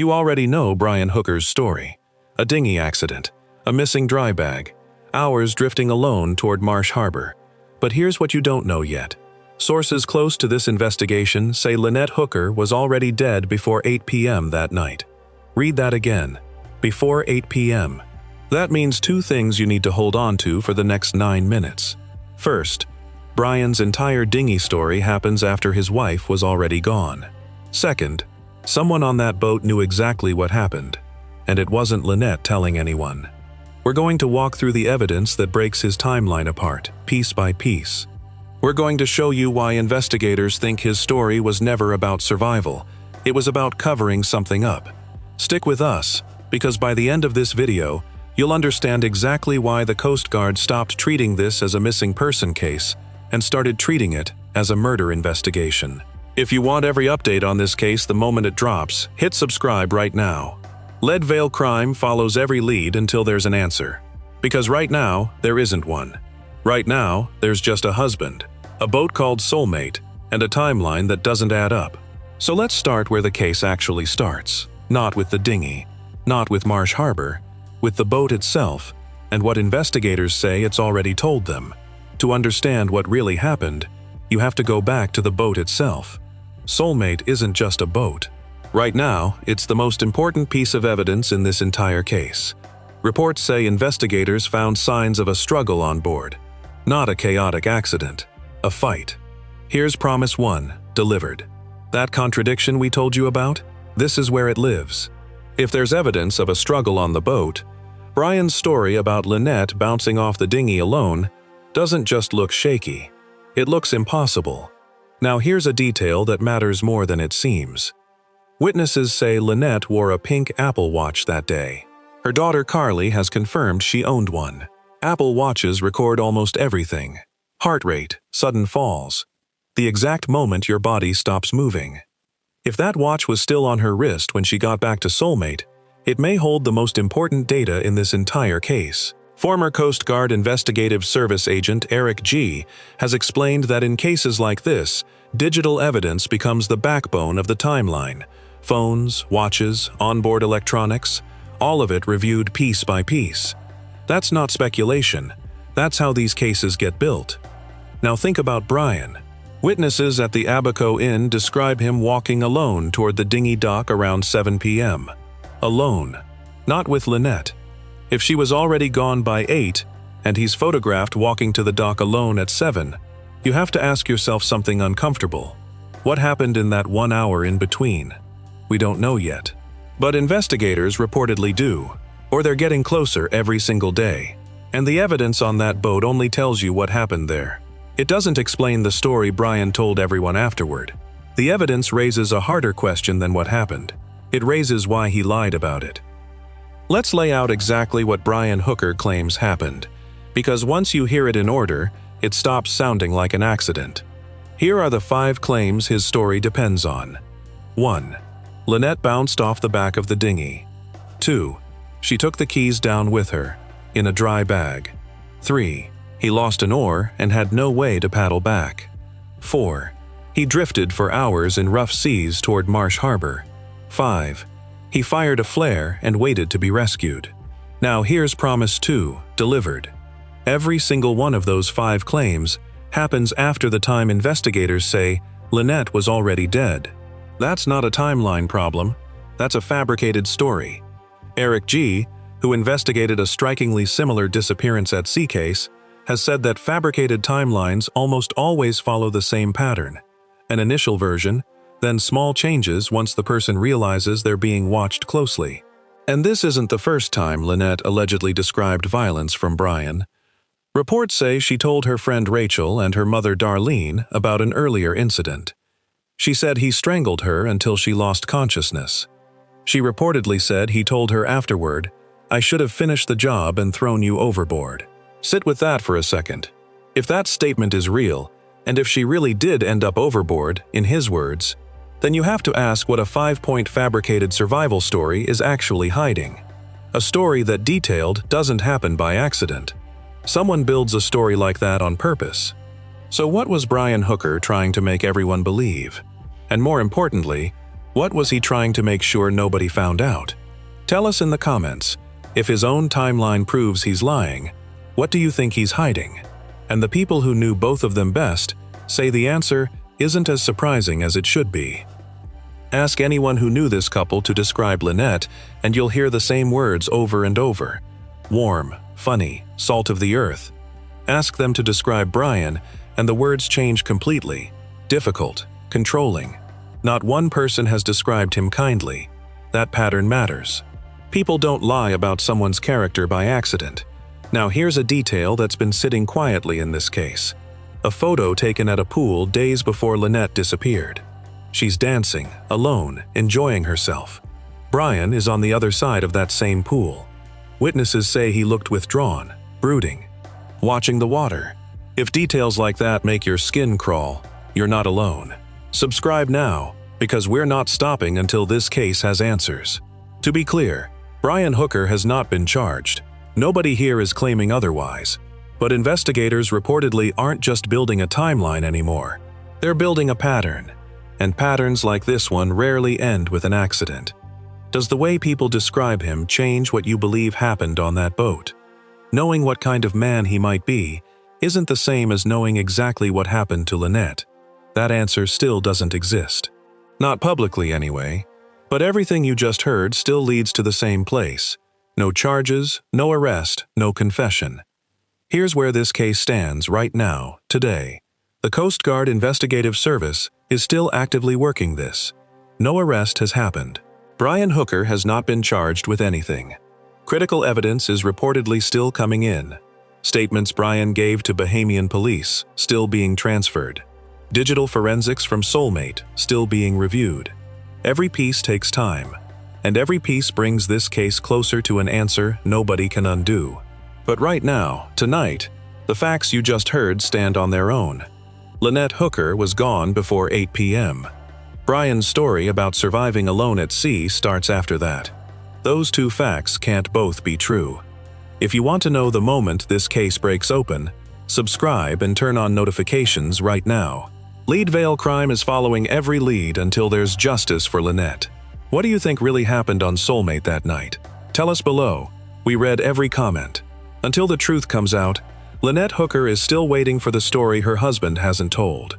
You already know Brian Hooker's story. A dinghy accident, a missing dry bag, hours drifting alone toward Marsh Harbor. But here's what you don't know yet. Sources close to this investigation say Lynette Hooker was already dead before 8 p.m. that night. Read that again. Before 8 p.m. That means two things you need to hold on to for the next 9 minutes. First, Brian's entire dinghy story happens after his wife was already gone. Second, someone on that boat knew exactly what happened, and it wasn't Lynette telling anyone. We're going to walk through the evidence that breaks his timeline apart, piece by piece. We're going to show you why investigators think his story was never about survival. It was about covering something up. Stick with us, because by the end of this video, you'll understand exactly why the Coast Guard stopped treating this as a missing person case and started treating it as a murder investigation. If you want every update on this case the moment it drops, hit subscribe right now. Leadvale Crime follows every lead until there's an answer. Because right now, there isn't one. Right now, there's just a husband, a boat called Soulmate, and a timeline that doesn't add up. So let's start where the case actually starts. Not with the dinghy, not with Marsh Harbor, with the boat itself, and what investigators say it's already told them. To understand what really happened, you have to go back to the boat itself. Soulmate isn't just a boat. Right now, it's the most important piece of evidence in this entire case. Reports say investigators found signs of a struggle on board. Not a chaotic accident. A fight. Here's Promise 1, delivered. That contradiction we told you about? This is where it lives. If there's evidence of a struggle on the boat, Brian's story about Lynette bouncing off the dinghy alone doesn't just look shaky. It looks impossible. Now here's a detail that matters more than it seems. Witnesses say Lynette wore a pink Apple Watch that day. Her daughter Carly has confirmed she owned one. Apple Watches record almost everything. Heart rate, sudden falls, the exact moment your body stops moving. If that watch was still on her wrist when she got back to Soulmate, it may hold the most important data in this entire case. Former Coast Guard Investigative Service Agent Eric G. has explained that in cases like this, digital evidence becomes the backbone of the timeline. Phones, watches, onboard electronics, all of it reviewed piece by piece. That's not speculation. That's how these cases get built. Now think about Brian. Witnesses at the Abaco Inn describe him walking alone toward the dinghy dock around 7 p.m. Alone. Not with Lynette. If she was already gone by 8, and he's photographed walking to the dock alone at 7, you have to ask yourself something uncomfortable. What happened in that 1 hour in between? We don't know yet. But investigators reportedly do, or they're getting closer every single day. And the evidence on that boat only tells you what happened there. It doesn't explain the story Brian told everyone afterward. The evidence raises a harder question than what happened. It raises why he lied about it. Let's lay out exactly what Brian Hooker claims happened, because once you hear it in order, it stops sounding like an accident. Here are the 5 claims his story depends on. 1. Lynette bounced off the back of the dinghy. 2. She took the keys down with her, in a dry bag. 3. He lost an oar and had no way to paddle back. 4. He drifted for hours in rough seas toward Marsh Harbor. 5. He fired a flare and waited to be rescued. Now here's Promise 2, delivered. Every single one of those 5 claims happens after the time investigators say Lynette was already dead. That's not a timeline problem. That's a fabricated story. Eric G., who investigated a strikingly similar disappearance at sea case, has said that fabricated timelines almost always follow the same pattern. An initial version, then small changes once the person realizes they're being watched closely. And this isn't the first time Lynette allegedly described violence from Brian. Reports say she told her friend Rachel and her mother Darlene about an earlier incident. She said he strangled her until she lost consciousness. She reportedly said he told her afterward, "I should have finished the job and thrown you overboard." Sit with that for a second. If that statement is real, and if she really did end up overboard, in his words, then you have to ask what a 5-point fabricated survival story is actually hiding. A story that detailed doesn't happen by accident. Someone builds a story like that on purpose. So what was Brian Hooker trying to make everyone believe? And more importantly, What was he trying to make sure nobody found out? Tell us in the comments. If his own timeline proves he's lying, what do you think he's hiding? And the people who knew both of them best say the answer isn't as surprising as it should be. Ask anyone who knew this couple to describe Lynette, and you'll hear the same words over and over. Warm, funny, salt of the earth. Ask them to describe Brian, and the words change completely. Difficult, controlling. Not one person has described him kindly. That pattern matters. People don't lie about someone's character by accident. Now here's a detail that's been sitting quietly in this case. A photo taken at a pool days before Lynette disappeared. She's dancing, alone, enjoying herself. Brian is on the other side of that same pool. Witnesses say he looked withdrawn, brooding, watching the water. If details like that make your skin crawl, you're not alone. Subscribe now, because we're not stopping until this case has answers. To be clear, Brian Hooker has not been charged. Nobody here is claiming otherwise. But investigators reportedly aren't just building a timeline anymore. They're building a pattern. And patterns like this one rarely end with an accident. Does the way people describe him change what you believe happened on that boat? Knowing what kind of man he might be isn't the same as knowing exactly what happened to Lynette. That answer still doesn't exist. Not publicly anyway. But everything you just heard still leads to the same place. No charges, no arrest, no confession. Here's where this case stands right now, today. The Coast Guard Investigative Service is still actively working this. No arrest has happened. Brian Hooker has not been charged with anything. Critical evidence is reportedly still coming in. Statements Brian gave to Bahamian police still being transferred. Digital forensics from Soulmate still being reviewed. Every piece takes time, and every piece brings this case closer to an answer nobody can undo. But right now, tonight, the facts you just heard stand on their own. Lynette Hooker was gone before 8 p.m. Brian's story about surviving alone at sea starts after that. Those two facts can't both be true. If you want to know the moment this case breaks open, subscribe and turn on notifications right now. Leadvale Crime is following every lead until there's justice for Lynette. What do you think really happened on Soulmate that night? Tell us below. We read every comment. Until the truth comes out, Lynette Hooker is still waiting for the story her husband hasn't told.